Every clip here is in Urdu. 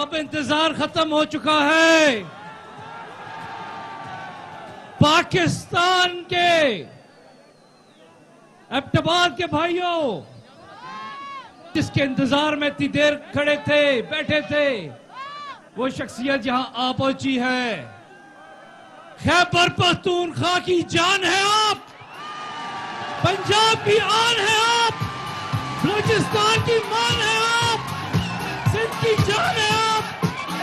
اب انتظار ختم ہو چکا ہے. پاکستان کے ایبٹ آباد کے بھائیوں، جس کے انتظار میں اتنی دیر کھڑے تھے، بیٹھے تھے، وہ شخصیت یہاں آ پہنچی ہے. خیبر پختونخوا کی جان ہے آپ، پنجاب کی آن ہے آپ، بلوچستان کی مان ہے آپ، سندھ کی جان ہے آپ،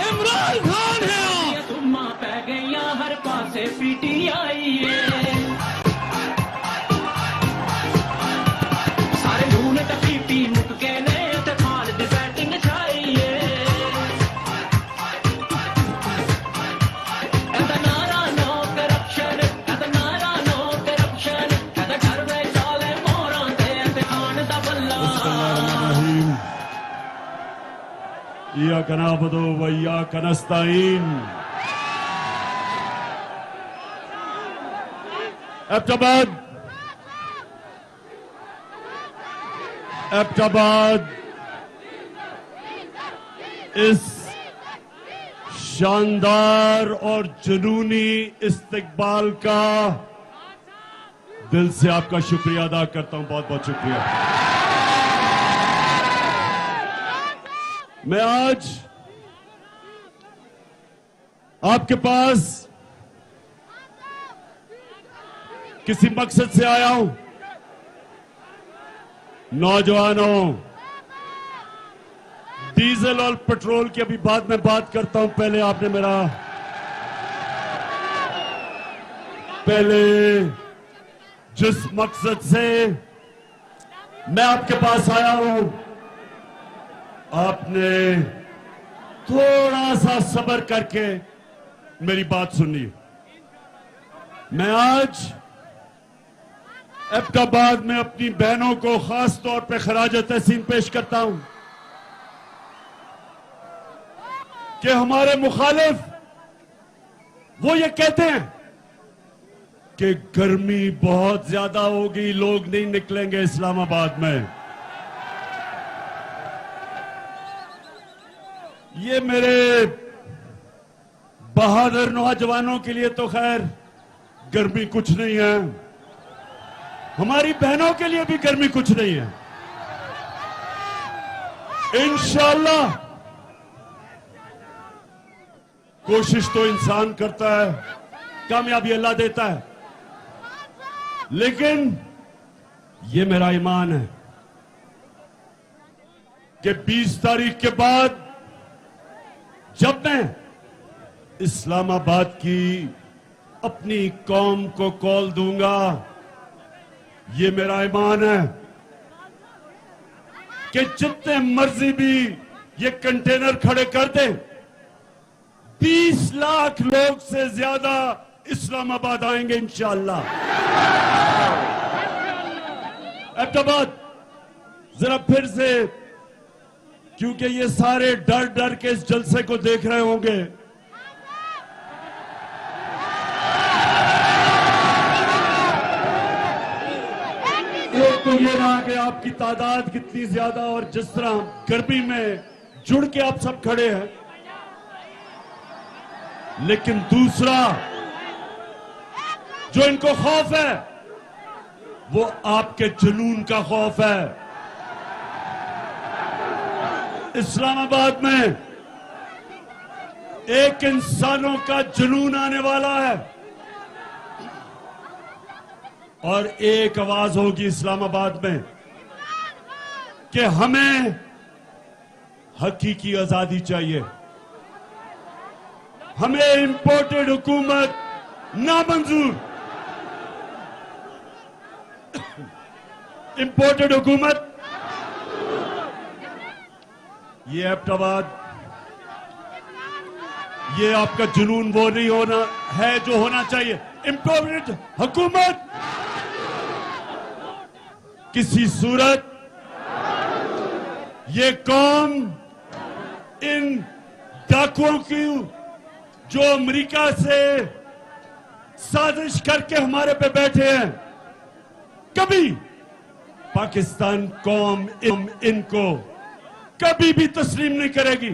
عمران خان ہے آپ. تم پہ گئیاں ہر پاسے پی ٹی آئی سارے لون تکلیفی مک کے نے اتفال دی بیٹنگ چاہیے. ایسا نارا نو کرپشن، ایسا نارا نو کرپشن، ایسا گھر میں چالے موران دے اتحان دا بلہ. إياك نعبد وإياك نستعين. ایبٹ آباد اس شاندار اور جنونی استقبال کا دل سے آپ کا شکریہ ادا کرتا ہوں. بہت بہت شکریہ. میں آج آپ کے پاس کسی مقصد سے آیا ہوں. نوجوانوں، ڈیزل اور پیٹرول کی ابھی بعد میں بات کرتا ہوں. پہلے آپ نے پہلے جس مقصد سے میں آپ کے پاس آیا ہوں، آپ نے تھوڑا سا صبر کر کے میری بات سنی. میں آج ایبٹ آباد میں اپنی بہنوں کو خاص طور پہ خراج تحسین پیش کرتا ہوں کہ ہمارے مخالف وہ یہ کہتے ہیں کہ گرمی بہت زیادہ ہوگی، لوگ نہیں نکلیں گے اسلام آباد میں. یہ میرے بہادر نوجوانوں کے لیے تو خیر گرمی کچھ نہیں ہے، ہماری بہنوں کے لیے بھی گرمی کچھ نہیں ہے. انشاءاللہ کوشش تو انسان کرتا ہے، کامیابی اللہ دیتا ہے، لیکن یہ میرا ایمان ہے کہ 20 تاریخ کے بعد جب میں اسلام آباد کی اپنی قوم کو کال دوں گا، یہ میرا ایمان ہے کہ جتنے مرضی بھی یہ کنٹینر کھڑے کر دیں، 20 لاکھ لوگ سے زیادہ اسلام آباد آئیں گے انشاءاللہ. ایبٹ آباد ذرا پھر سے، کیونکہ یہ سارے ڈر ڈر کے اس جلسے کو دیکھ رہے ہوں گے، ایک تو یہ رہا کہ آپ کی تعداد کتنی زیادہ اور جس طرح گرمی میں جڑ کے آپ سب کھڑے ہیں، لیکن دوسرا جو ان کو خوف ہے وہ آپ کے جنون کا خوف ہے. اسلام آباد میں ایک انسانوں کا جنون آنے والا ہے اور ایک آواز ہوگی اسلام آباد میں کہ ہمیں حقیقی آزادی چاہیے، ہمیں امپورٹڈ حکومت نامنظور. امپورٹڈ حکومت، یہ ایبٹ آباد، یہ آپ کا جنون وہ نہیں ہونا ہے جو ہونا چاہیے. امپورٹڈ حکومت کسی صورت یہ قوم ان ڈاکوؤں کی جو امریکہ سے سازش کر کے ہمارے پہ بیٹھے ہیں، کبھی پاکستان قوم ان کو کبھی بھی تسلیم نہیں کرے گی.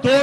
2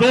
2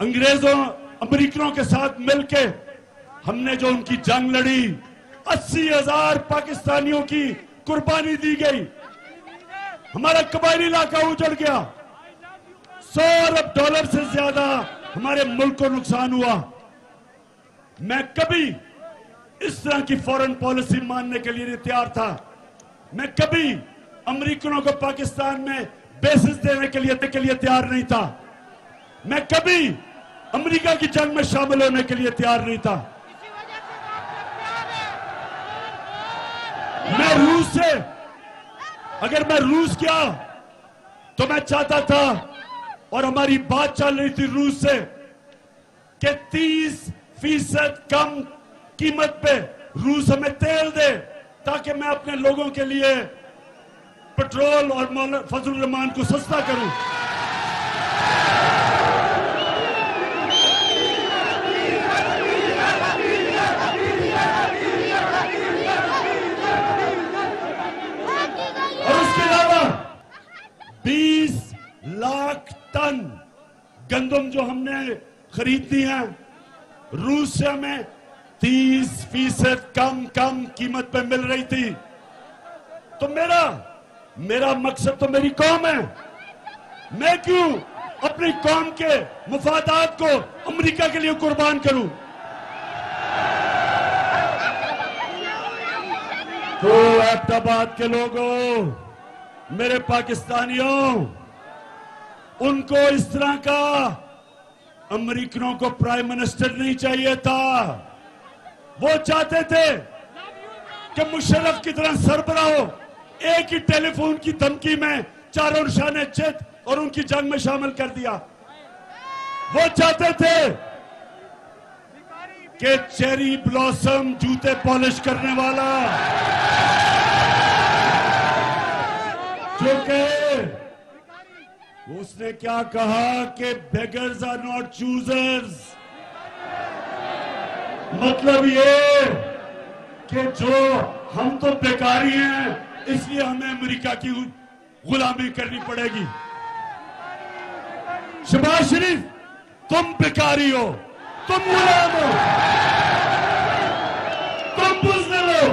انگریزوں امریکنوں کے ساتھ مل کے ہم نے جو ان کی جنگ لڑی، 80,000 پاکستانیوں کی قربانی دی گئی، ہمارا قبائلی علاقہ اجڑ گیا، $100 ارب سے زیادہ ہمارے ملک کو نقصان ہوا۔ میں کبھی اس طرح کی فورن پالیسی ماننے کے لیے نہیں تیار تھا، میں کبھی امریکنوں کو پاکستان میں بیسز دینے کے لیے تیار نہیں تھا، میں کبھی امریکہ کی جنگ میں شامل ہونے کے لیے تیار نہیں تھا۔ میں روس سے، اگر میں روس گیا تو میں چاہتا تھا، اور ہماری بات چل رہی تھی روس سے، کہ 30% کم قیمت پہ روس ہمیں تیل دے تاکہ میں اپنے لوگوں کے لیے پٹرول اور فضل الرحمان کو سستا کروں۔ اور اس کے علاوہ 20 لاکھ ٹن گندم جو ہم نے خریدی ہیں روس سے، ہمیں 30% کم قیمت پہ مل رہی تھی۔ تو میرا مقصد تو میری قوم ہے، میں کیوں اپنی قوم کے مفادات کو امریکہ کے لیے قربان کروں؟ تو ایبٹ آباد کے لوگوں، میرے پاکستانیوں، ان کو اس طرح کا امریکنوں کو پرائم منسٹر نہیں چاہیے تھا۔ وہ چاہتے تھے کہ مشرف کی طرح سربراہ ہو، ایک ہی ٹیلی فون کی دھمکی میں چاروں نشانے چت اور ان کی جنگ میں شامل کر دیا۔ وہ چاہتے تھے کہ چیری بلاسم جوتے پالش کرنے والا، جو کہ اس نے کیا کہا کہ beggars are not choosers، مطلب یہ کہ جو ہم تو بیکاری ہیں اس لیے ہمیں امریکہ کی غلامی کرنی پڑے گی۔ شہباز شریف، تم بیکاری ہو، تم غلام ہو، تم بزدل ہو،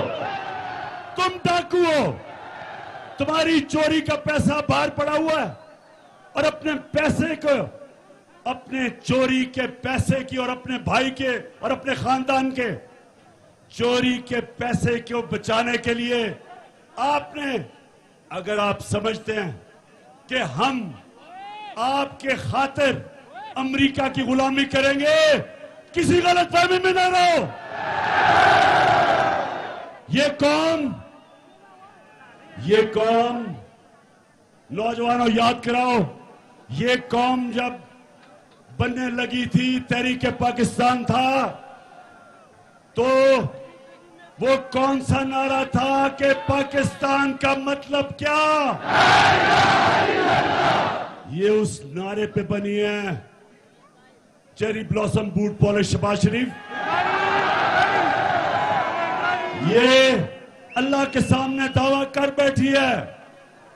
تم ڈاکو ہو، تمہاری چوری کا پیسہ باہر پڑا ہوا ہے، اور اپنے پیسے کو، اپنے چوری کے پیسے کی اور اپنے بھائی کے اور اپنے خاندان کے چوری کے پیسے کو بچانے کے لیے آپ نے، اگر آپ سمجھتے ہیں کہ ہم آپ کے خاطر امریکہ کی غلامی کریں گے، کسی غلط فہمی میں نہ رہو۔ یہ قوم نوجوانوں یاد کراؤ، یہ قوم جب بننے لگی تھی، تحریک پاکستان تھا، تو وہ کون سا نعرہ تھا کہ پاکستان کا مطلب کیا؟ یہ اس نعرے پہ بنی ہے cherry blossom boot polish Shahbaz Sharif. یہ اللہ کے سامنے دعویٰ کر بیٹھی ہے،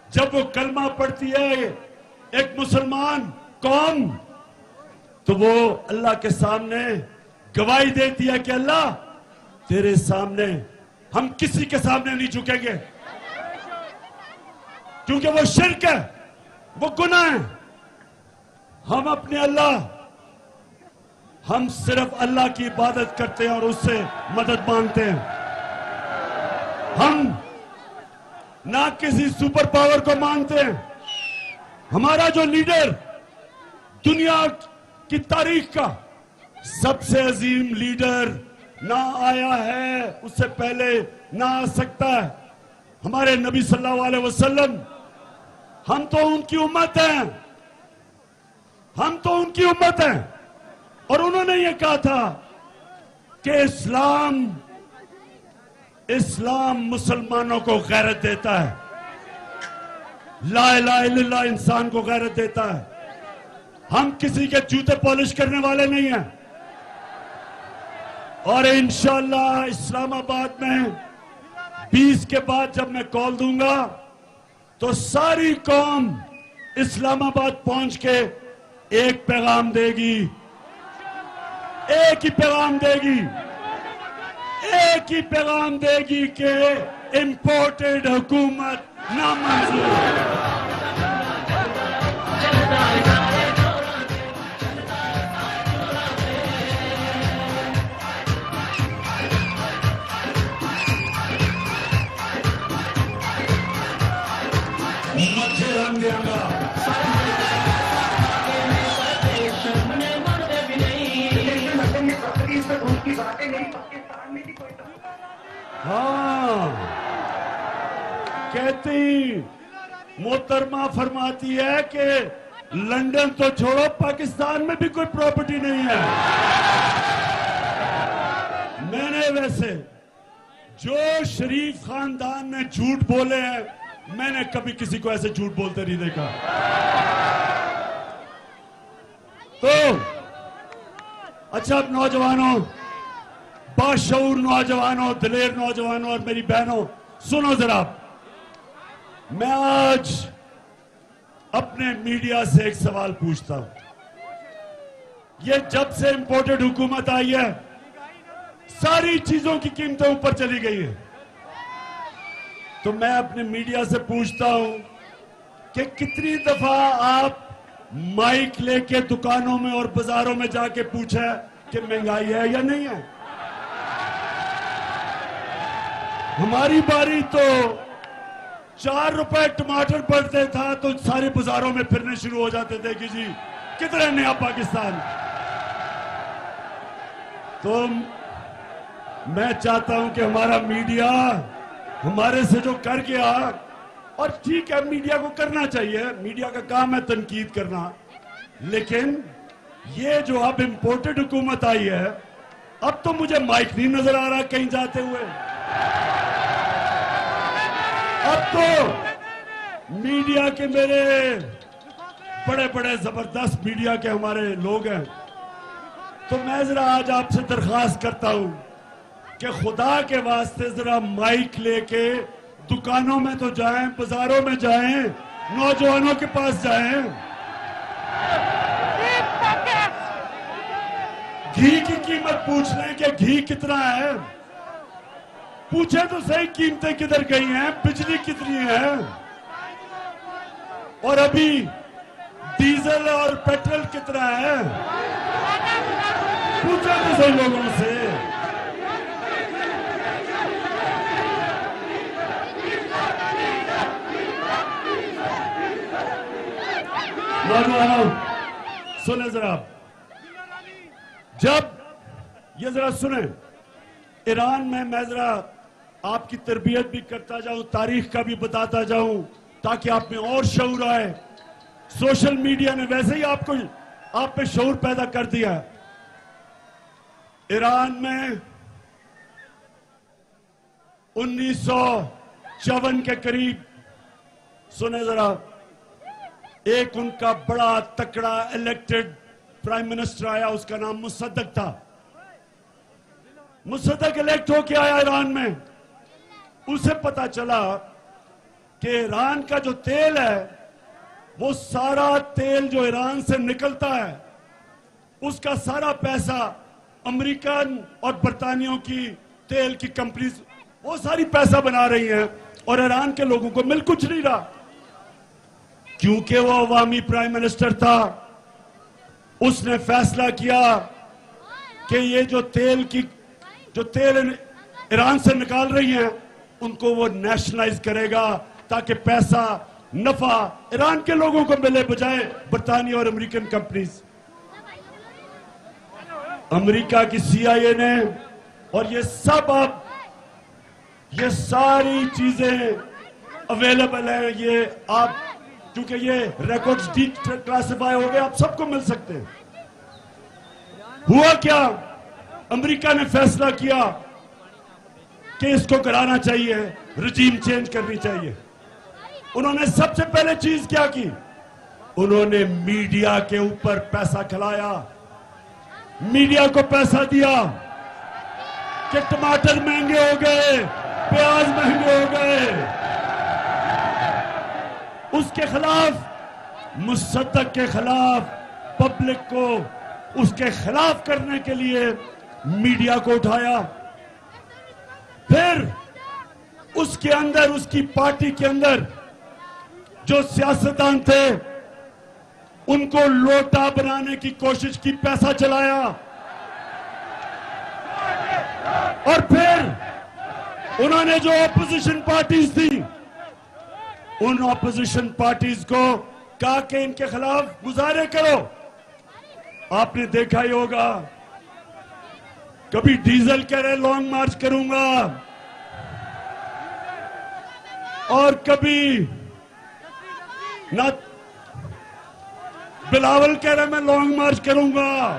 جب وہ کلمہ پڑھتی ہے ایک مسلمان قوم، تو وہ اللہ کے سامنے گواہی دیتی ہے کہ اللہ تیرے سامنے ہم کسی کے سامنے نہیں جھکیں گے، کیونکہ وہ شرک ہے، وہ گناہ ہے۔ ہم اپنے اللہ، ہم صرف اللہ کی عبادت کرتے ہیں اور اس سے مدد مانگتے ہیں۔ ہم نہ کسی سپر پاور کو مانتے ہیں۔ ہمارا جو لیڈر دنیا کی تاریخ کا سب سے عظیم لیڈر نہ آیا ہے، اس سے پہلے نہ آ سکتا ہے، ہمارے نبی صلی اللہ علیہ وسلم۔ ہم تو ان کی امت ہیں، ہم تو ان کی امت ہیں، اور انہوں نے یہ کہا تھا کہ اسلام مسلمانوں کو غیرت دیتا ہے، لا الہ الا اللہ انسان کو غیرت دیتا ہے۔ ہم کسی کے جوتے پالش کرنے والے نہیں ہیں، اور انشاءاللہ اسلام آباد میں 20 کے بعد جب میں کال دوں گا تو ساری قوم اسلام آباد پہنچ کے ایک پیغام دے گی ایک ہی پیغام دے گی، ایک ہی پیغام دے گی کہ امپورٹڈ حکومت نامنظور۔ مجھے رنگ دے گا ہاں، کہتی محترمہ فرماتی ہے کہ لندن تو چھوڑو، پاکستان میں بھی کوئی پراپرٹی نہیں ہے۔ میں نے ویسے جو شریف خاندان نے جھوٹ بولے ہیں، میں نے کبھی کسی کو ایسے جھوٹ بولتے نہیں دیکھا۔ تو اچھا، اب نوجوانوں، باشعور نوجوانوں، دلیر نوجوانوں اور میری بہنوں، سنو ذرا، میں آج اپنے میڈیا سے ایک سوال پوچھتا ہوں۔ یہ جب سے امپورٹڈ حکومت آئی ہے، ساری چیزوں کی قیمتیں اوپر چلی گئی ہیں، تو میں اپنے میڈیا سے پوچھتا ہوں کہ کتنی دفعہ آپ مائک لے کے دکانوں میں اور بازاروں میں جا کے پوچھیں کہ مہنگائی ہے یا نہیں ہے؟ ہماری باری تو 4 روپے ٹماٹر پڑتے تھا تو سارے بازاروں میں پھرنے شروع ہو جاتے تھے کہ جی کتنے نیا پاکستان۔ تو میں چاہتا ہوں کہ ہمارا میڈیا ہمارے سے جو کر گیا، اور ٹھیک ہے میڈیا کو کرنا چاہیے، میڈیا کا کام ہے تنقید کرنا، لیکن یہ جو اب امپورٹڈ حکومت آئی ہے، اب تو مجھے مائک نہیں نظر آ رہا کہیں جاتے ہوئے۔ اب تو میڈیا کے میرے بڑے بڑے زبردست میڈیا کے ہمارے لوگ ہیں، تو میں ذرا آج آپ سے درخواست کرتا ہوں کہ خدا کے واسطے ذرا مائک لے کے دکانوں میں تو جائیں، بازاروں میں جائیں، نوجوانوں کے پاس جائیں، گھی کی قیمت پوچھ لیں کہ گھی کتنا ہے، پوچھیں تو صحیح قیمتیں کدھر گئی ہیں، بجلی کتنی ہے، اور ابھی ڈیزل اور پیٹرول کتنا ہے، پوچھیں تو صحیح لوگوں سے۔ نوجوانوں سنیں ذرا، جب یہ ذرا سنیں، ایران میں ذرا آپ کی تربیت بھی کرتا جاؤں، تاریخ کا بھی بتاتا جاؤں تاکہ آپ میں اور شعور آئے۔ سوشل میڈیا نے ویسے ہی آپ میں شعور پیدا کر دیا ہے۔ ایران میں 1954 کے قریب، سنیں ذرا، ایک ان کا بڑا تکڑا الیکٹڈ پرائم منسٹر آیا، اس کا نام مصدق تھا۔ مصدق الیکٹ ہو کے آیا ایران میں، اسے پتا چلا کہ ایران کا جو تیل ہے، وہ سارا تیل جو ایران سے نکلتا ہے، اس کا سارا پیسہ امریکن اور برطانیوں کی تیل کی کمپنیز وہ ساری پیسہ بنا رہی ہیں، اور ایران کے لوگوں کو مل کچھ نہیں رہا، کیونکہ وہ عوامی پرائم منسٹر تھا۔ اس نے فیصلہ کیا کہ یہ جو تیل ایران سے نکال رہی ہیں، ان کو وہ نیشنلائز کرے گا تاکہ پیسہ، نفع ایران کے لوگوں کو ملے، بجائے برطانیہ اور امریکن کمپنیز۔ امریکہ کی CIA نے، اور یہ سب اب یہ ساری چیزیں اویلیبل ہیں، یہ آپ کیونکہ یہ ریکارڈز ڈی کلاسیفائی ہو گئے، آپ سب کو مل سکتے ہیں۔ ہوا کیا؟ امریکہ نے فیصلہ کیا کہ اس کو کرانا چاہیے، رجیم چینج کرنی چاہیے۔ انہوں نے سب سے پہلے چیز کیا کی؟ انہوں نے میڈیا کے اوپر پیسہ کھلایا، میڈیا کو پیسہ دیا کہ ٹماٹر مہنگے ہو گئے، پیاز مہنگے ہو گئے۔ اس کے خلاف، مصدق کے خلاف پبلک کو اس کے خلاف کرنے کے لیے میڈیا کو اٹھایا. پھر اس کے اندر, اس کی پارٹی کے اندر جو سیاستدان تھے ان کو لوٹا بنانے کی کوشش کی, پیسہ چلایا. اور پھر انہوں نے جو اپوزیشن پارٹیز تھی ان اپوزیشن پارٹیز کو کہا کہ ان کے خلاف مظاہرے کرو. آپ نے دیکھا ہی ہوگا, کبھی ڈیزل کہہ رہے لانگ مارچ کروں گا, اور کبھی نہ بلاول کہہ رہے میں لانگ مارچ کروں گا.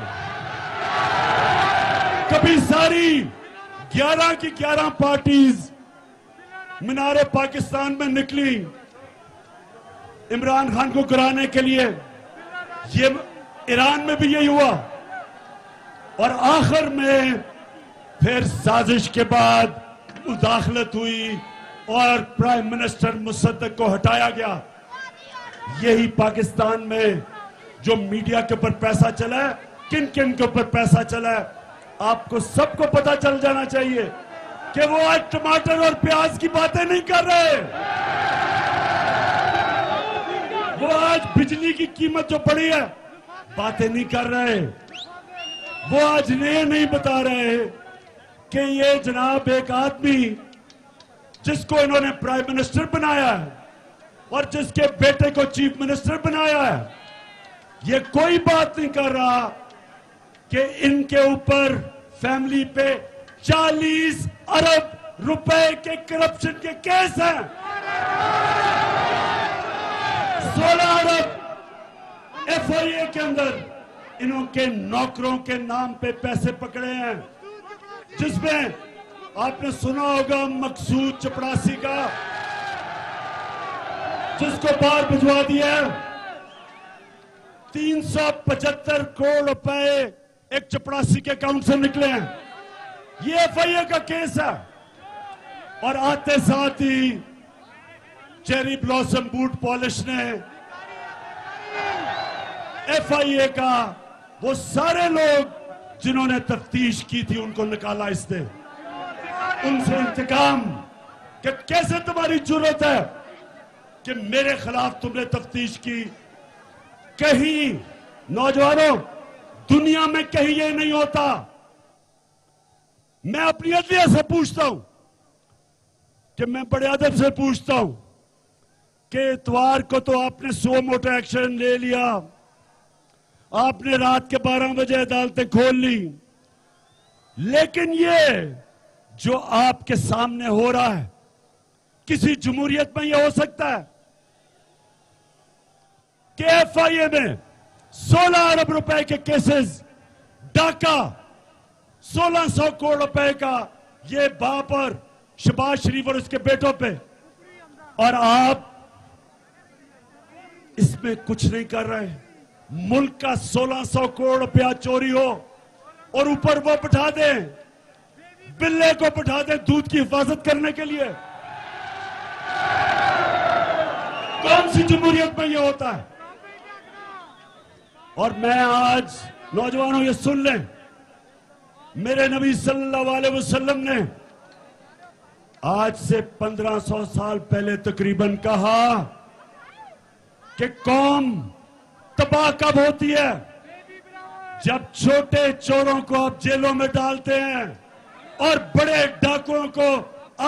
کبھی ساری 11 کی 11 پارٹیز مینار پاکستان میں نکلی عمران خان کو گرانے کے لیے. یہ ایران میں بھی یہی ہوا, اور آخر میں پھر سازش کے بعد مداخلت ہوئی اور پرائم منسٹر مصدق کو ہٹایا گیا. یہی پاکستان میں جو میڈیا کے اوپر پیسہ چلا ہے, کن کن کے اوپر پیسہ چلا ہے, آپ کو سب کو پتا چل جانا چاہیے کہ وہ آج ٹماٹر اور پیاز کی باتیں نہیں کر رہے. وہ آج بجلی کی قیمت جو بڑھی ہے باتیں نہیں کر رہے. وہ آج نہیں بتا رہے کہ یہ جناب ایک آدمی جس کو انہوں نے پرائم منسٹر بنایا ہے اور جس کے بیٹے کو چیف منسٹر بنایا ہے, یہ کوئی بات نہیں کر رہا کہ ان کے اوپر فیملی پہ 40 ارب روپے کے کرپشن کے کیس ہیں. 16 ارب FIA کے اندر انہوں کے نوکروں کے نام پہ پیسے پکڑے ہیں, جس میں آپ نے سنا ہوگا مقصود چپڑاسی کا, جس کو باہر بھجوا دیا. 375 کروڑ روپے ایک چپڑاسی کے اکاؤنٹ سے نکلے ہیں. یہ FIA کا کیس ہے. اور آتے ساتھ ہی چیری بلاسم بوٹ پالش نے FIA کا وہ سارے لوگ جنہوں نے تفتیش کی تھی ان کو نکالا اس نے. ان سے انتقام کہ کیسے تمہاری جرت ہے کہ میرے خلاف تم نے تفتیش کی. کہیں نوجوانوں دنیا میں کہیں یہ نہیں ہوتا. میں اپنی عدلیہ سے پوچھتا ہوں کہ میں بڑے ادب سے پوچھتا ہوں کہ اتوار کو تو آپ نے سو موٹا ایکشن لے لیا, آپ نے رات کے 12 بجے عدالتیں کھول لی, لیکن یہ جو آپ کے سامنے ہو رہا ہے کسی جمہوریت میں یہ ہو سکتا ہے کہ FIA میں 16 ارب روپے کے کیسز, ڈاکہ 1600 کروڑ روپے کا یہ باپ اور شہباز شریف اور اس کے بیٹوں پہ, اور آپ اس میں کچھ نہیں کر رہے. ملک کا 1600 کروڑ روپیہ چوری ہو اور اوپر وہ بٹھا دیں, بلے کو بٹھا دیں دودھ کی حفاظت کرنے کے لیے. کون سی جمہوریت میں یہ ہوتا ہے؟ اور میں آج نوجوانوں یہ سن لیں, میرے نبی صلی اللہ علیہ وسلم نے آج سے 1500 سال پہلے تقریباً کہا کہ قوم تباہ کب ہوتی ہے؟ جب چھوٹے چوروں کو آپ جیلوں میں ڈالتے ہیں اور بڑے ڈاکوؤں کو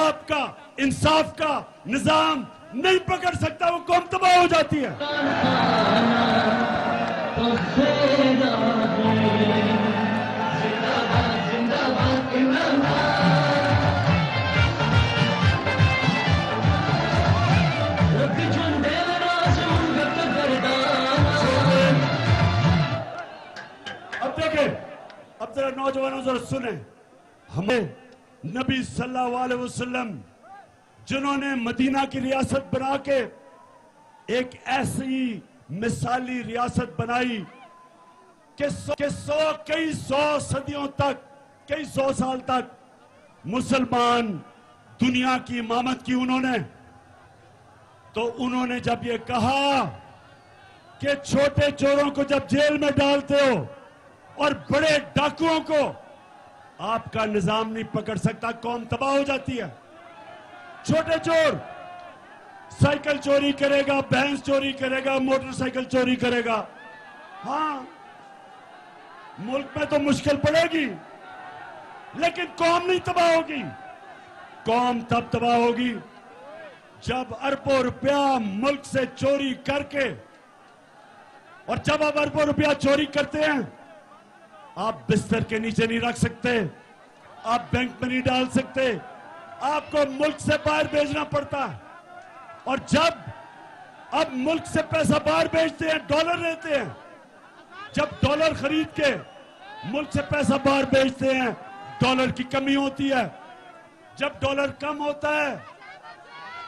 آپ کا انصاف کا نظام نہیں پکڑ سکتا, وہ قوم تباہ ہو جاتی ہے. اب دیکھیں, اب ذرا نوجوانوں ذرا سنیں, ہمیں نبی صلی اللہ علیہ وسلم جنہوں نے مدینہ کی ریاست بنا کے ایک ایسی مثالی ریاست بنائی کہ کئی سو صدیوں تک, کئی سو سال تک مسلمان دنیا کی امامت کی انہوں نے, تو انہوں نے جب یہ کہا کہ چھوٹے چوروں کو جب جیل میں ڈالتے ہو اور بڑے ڈاکوؤں کو آپ کا نظام نہیں پکڑ سکتا. قوم تباہ ہو جاتی ہے. چھوٹے چور سائیکل چوری کرے گا, بھینس چوری کرے گا, موٹر سائیکل چوری کرے گا. ہاں ملک میں تو مشکل پڑے گی, لیکن قوم نہیں تباہ ہوگی. قوم تب تباہ ہوگی جب اربوں روپیہ ملک سے چوری کر کے, اور جب آپ اربوں روپیہ چوری کرتے ہیں آپ بستر کے نیچے نہیں رکھ سکتے, آپ بینک میں نہیں ڈال سکتے, آپ کو ملک سے باہر بھیجنا پڑتا. اور جب اب ملک سے پیسہ باہر بھیجتے ہیں, ڈالر لیتے ہیں, جب ڈالر خرید کے ملک سے پیسہ باہر بھیجتے ہیں ڈالر کی کمی ہوتی ہے. جب ڈالر کم ہوتا ہے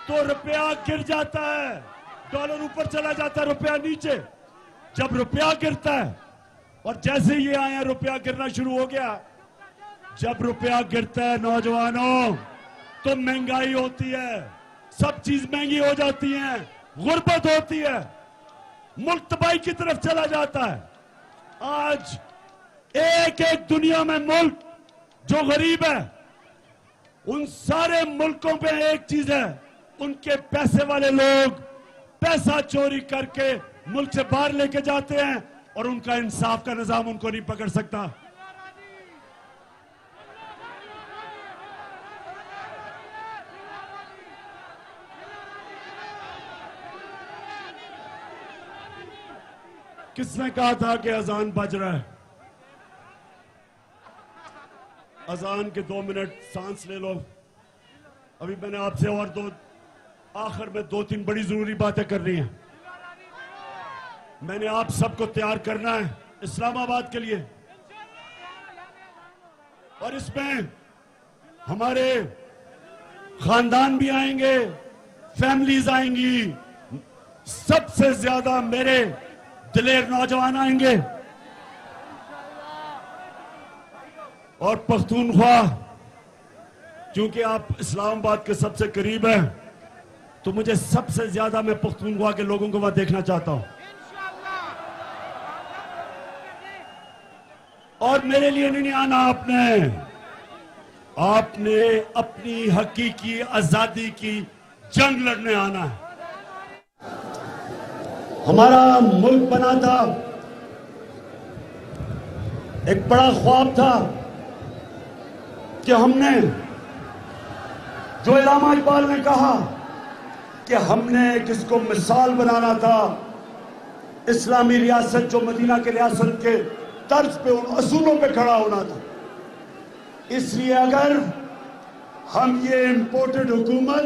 تو روپیہ گر جاتا ہے, ڈالر اوپر چلا جاتا ہے, روپیہ نیچے. جب روپیہ گرتا ہے, اور جیسے یہ آئے ہیں روپیہ گرنا شروع ہو گیا. جب روپیہ گرتا ہے نوجوانوں تو مہنگائی ہوتی ہے, سب چیز مہنگی ہو جاتی ہیں, غربت ہوتی ہے, ملک تباہی کی طرف چلا جاتا ہے. آج ایک ایک دنیا میں ملک جو غریب ہے, ان سارے ملکوں پہ ایک چیز ہے, ان کے پیسے والے لوگ پیسہ چوری کر کے ملک سے باہر لے کے جاتے ہیں, اور ان کا انصاف کا نظام ان کو نہیں پکڑ سکتا. کس نے کہا تھا کہ اذان بج رہا ہے؟ اذان کے 2 منٹ سانس لے لو. ابھی میں نے آپ سے اور آخر میں 2-3 بڑی ضروری باتیں کرنی ہیں. میں نے آپ سب کو تیار کرنا ہے اسلام آباد کے لیے, اور اس میں ہمارے خاندان بھی آئیں گے, فیملیز آئیں گی, سب سے زیادہ میرے دلیر نوجوان آئیں گے. اور پختونخوا, چونکہ آپ اسلام آباد کے سب سے قریب ہیں تو مجھے سب سے زیادہ میں پختونخوا کے لوگوں کو وہاں دیکھنا چاہتا ہوں. اور میرے لیے نہیں آنا آپ نے اپنی حقیقی آزادی کی جنگ لڑنے آنا ہے. ہمارا ملک بنا تھا, ایک بڑا خواب تھا کہ ہم نے, جو علامہ اقبال نے کہا کہ ہم نے کس کو مثال بنانا تھا, اسلامی ریاست جو مدینہ کے ریاست کے طرز پہ, ان اصولوں پہ کھڑا ہونا تھا. اس لیے اگر ہم یہ امپورٹڈ حکومت,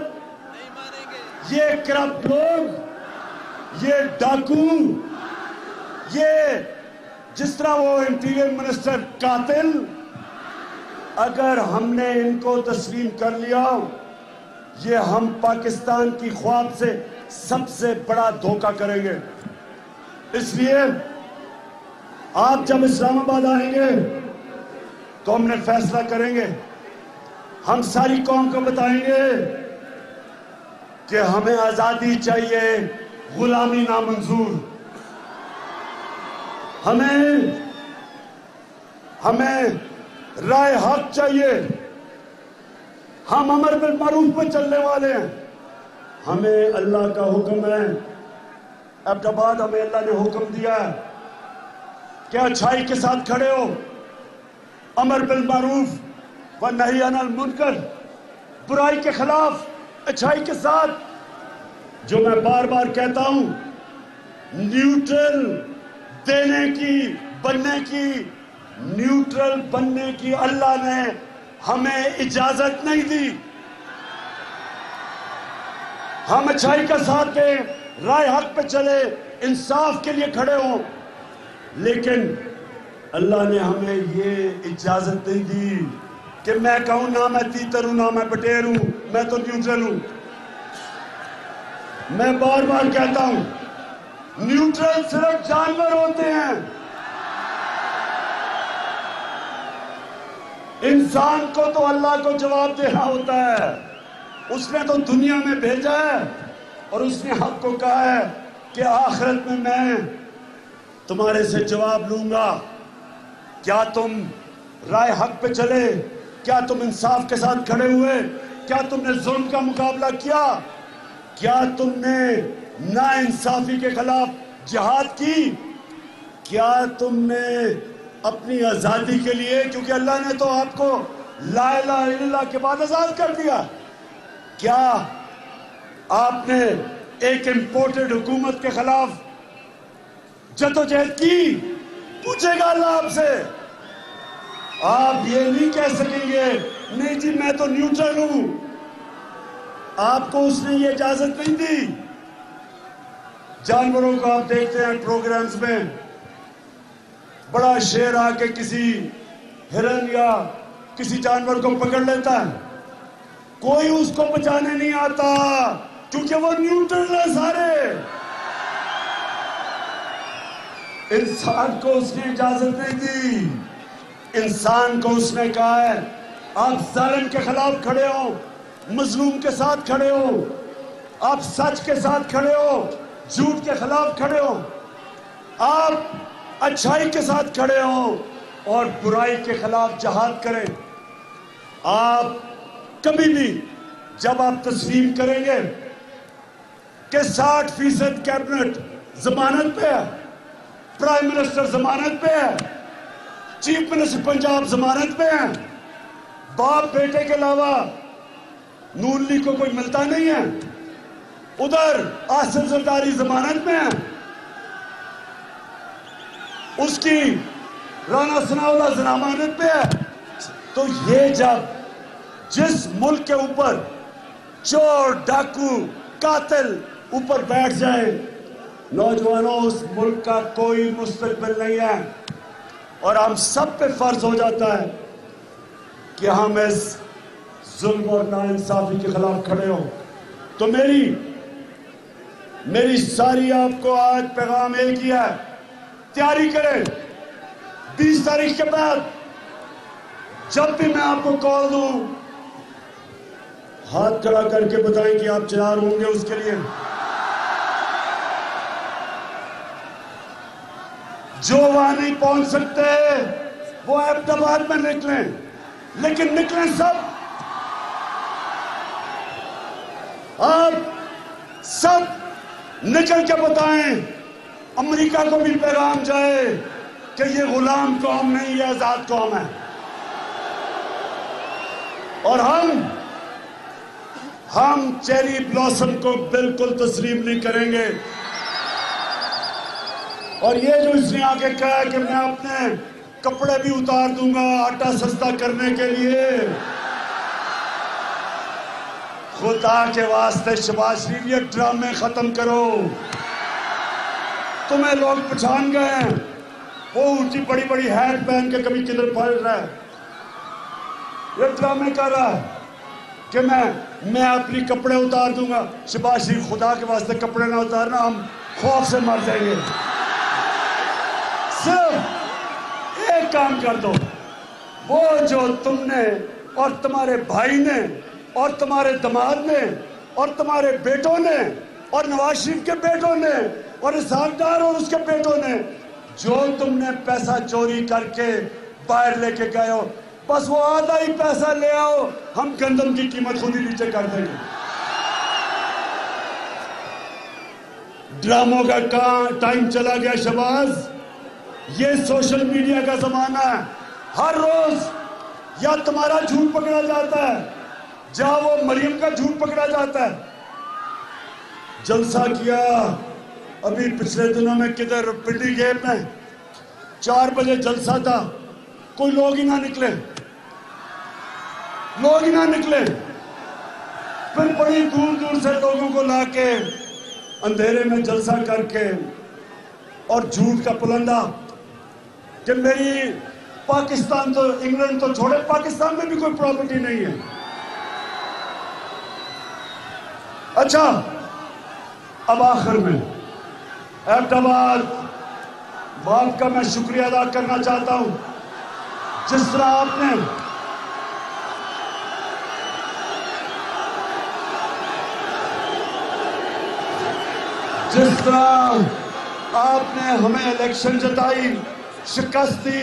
یہ کرپٹ لوگ, یہ ڈاکو, یہ جس طرح وہ انٹیریئر منسٹر قاتل, اگر ہم نے ان کو تسلیم کر لیا, یہ ہم پاکستان کی خواب سے سب سے بڑا دھوکہ کریں گے. اس لیے آپ جب اسلام آباد آئیں گے تو ہم نے فیصلہ کریں گے, ہم ساری قوم کو بتائیں گے کہ ہمیں آزادی چاہیے, غلامی نامنظور. ہمیں رائے حق چاہیے, ہم امر بالمعروف پہ چلنے والے ہیں. ہمیں اللہ کا حکم ہے, اب بعد ہمیں اللہ نے حکم دیا ہے کہ اچھائی کے ساتھ کھڑے ہو, امر بالمعروف و نہی عن المنکر, برائی کے خلاف اچھائی کے ساتھ. جو میں بار بار کہتا ہوں, نیوٹرل دینے کی, بننے کی, نیوٹرل بننے کی اللہ نے ہمیں اجازت نہیں دی. ہم اچھائی کا ساتھ دیں, رائے حق پہ چلے, انصاف کے لیے کھڑے ہوں, لیکن اللہ نے ہمیں یہ اجازت نہیں دی کہ میں کہوں نہ میں تیتر ہوں نہ میں بٹیر ہوں, میں تو نیوٹرل ہوں. میں بار بار کہتا ہوں, نیوٹرل صرف جانور ہوتے ہیں, انسان کو تو اللہ کو جواب دینا ہوتا ہے. اس نے تو دنیا میں بھیجا ہے اور اس نے حق کو کہا ہے کہ آخرت میں تمہارے سے جواب لوں گا. کیا تم رائے حق پہ چلے؟ کیا تم انصاف کے ساتھ کھڑے ہوئے؟ کیا تم نے ظلم کا مقابلہ کیا؟ کیا تم نے ناانصافی کے خلاف جہاد کی؟ کیا تم نے اپنی آزادی کے لیے، کیونکہ اللہ نے تو آپ کو لا الہ الا اللہ کے بعد آزاد کر دیا، کیا آپ نے ایک امپورٹڈ حکومت کے خلاف جدوجہد کی؟ پوچھے گا اللہ آپ سے۔ آپ یہ نہیں کہہ سکیں گے نہیں جی میں تو نیوٹرل ہوں، آپ کو اس نے یہ اجازت نہیں دی۔ جانوروں کو آپ دیکھتے ہیں پروگرامز میں، بڑا شیر آ کے کسی ہرن یا کسی جانور کو پکڑ لیتا ہے، کوئی اس کو بچانے نہیں آتا کیونکہ وہ نیوٹرل ہے سارے۔ انسان کو اس نے اجازت نہیں دی، انسان کو اس نے کہا ہے آپ ظالم کے خلاف کھڑے ہو، مظلوم کے ساتھ کھڑے ہو، آپ سچ کے ساتھ کھڑے ہو، جھوٹ کے خلاف کھڑے ہو، آپ اچھائی کے ساتھ کھڑے ہو اور برائی کے خلاف جہاد کریں۔ آپ کبھی بھی جب آپ تسلیم کریں گے کہ 60% کیبنٹ ضمانت پہ ہے، پرائم منسٹر ضمانت پہ ہے، چیف منسٹر پنجاب ضمانت پہ ہے، باپ بیٹے کے علاوہ نون لیگ کو کوئی ملتا نہیں ہے، ادھر آصف زرداری ضمانت میں ہے، اس کی رانا ثناءاللہ ضمانت پہ ہے۔ تو یہ جب جس ملک کے اوپر چور ڈاکو قاتل اوپر بیٹھ جائے، نوجوانوں اس ملک کا کوئی مستقبل نہیں ہے، اور ہم سب پہ فرض ہو جاتا ہے کہ ہم اس ظلم اور ناانصافی کے خلاف کھڑے ہوں۔ تو میری ساری آپ کو آج پیغام ایک ہی ہے، تیاری کریں۔ 20 تاریخ کے بعد جب بھی میں آپ کو کال دوں، ہاتھ کھڑا کر کے بتائیں کہ آپ تیار ہوں گے اس کے لیے۔ جو وہاں نہیں پہنچ سکتے وہ احمد آباد میں نکلیں، لیکن نکلیں سب، آپ سب نکل کے بتائیں، امریکہ کو بھی پیغام جائے کہ یہ غلام قوم نہیں، یہ آزاد قوم ہے، اور ہم چیری بلاسم کو بالکل تسلیم نہیں کریں گے۔ اور یہ جو اس نے آگے کہا کہ میں اپنے کپڑے بھی اتار دوں گا آٹا سستا کرنے کے لیے، خدا کے واسطے شہباز شریف یہ ڈرامے ختم کرو۔ تمہیں لوگ پہچان گئے ہیں، وہ اونچی بڑی بڑی ہیٹ پہن کے کبھی کدھر پھر رہا ہے، یہ ڈرامے کر رہا ہے کہ میں اپنی کپڑے اتار دوں گا۔ شہباز شریف خدا کے واسطے کپڑے نہ اتارنا، ہم خوف سے مر جائیں گے۔ صرف ایک کام کر دو، وہ جو تم نے اور تمہارے بھائی نے اور تمہارے دماد نے اور تمہارے بیٹوں نے اور نواز شریف کے بیٹوں نے اور اسحاق ڈار اور اس کے بیٹوں نے جو تم نے پیسہ چوری کر کے باہر لے کے گئے ہو، بس وہ آدھا ہی پیسہ لے آؤ، ہم گندم کی قیمت خود ہی نیچے کر دیں گے۔ ڈراموں کا ٹائم چلا گیا شہباز، یہ سوشل میڈیا کا زمانہ ہے، ہر روز یا تمہارا جھوٹ پکڑا جاتا ہے جہاں وہ مریم کا جھوٹ پکڑا جاتا ہے۔ جلسہ کیا ابھی پچھلے دنوں میں کدھر پنڈی گیٹ میں، 4 بجے جلسہ تھا، کوئی لوگ ہی نہ نکلے، پھر بڑی دور دور سے لوگوں کو لا کے اندھیرے میں جلسہ کر کے اور جھوٹ کا پلندہ کہ میری پاکستان تو انگلینڈ تو چھوڑے، پاکستان میں بھی کوئی پراپرٹی نہیں ہے۔ اچھا اب آخر میں احمد آباد باپ کا میں شکریہ ادا کرنا چاہتا ہوں، جس طرح آپ نے ہمیں الیکشن جتائی، شکست دی،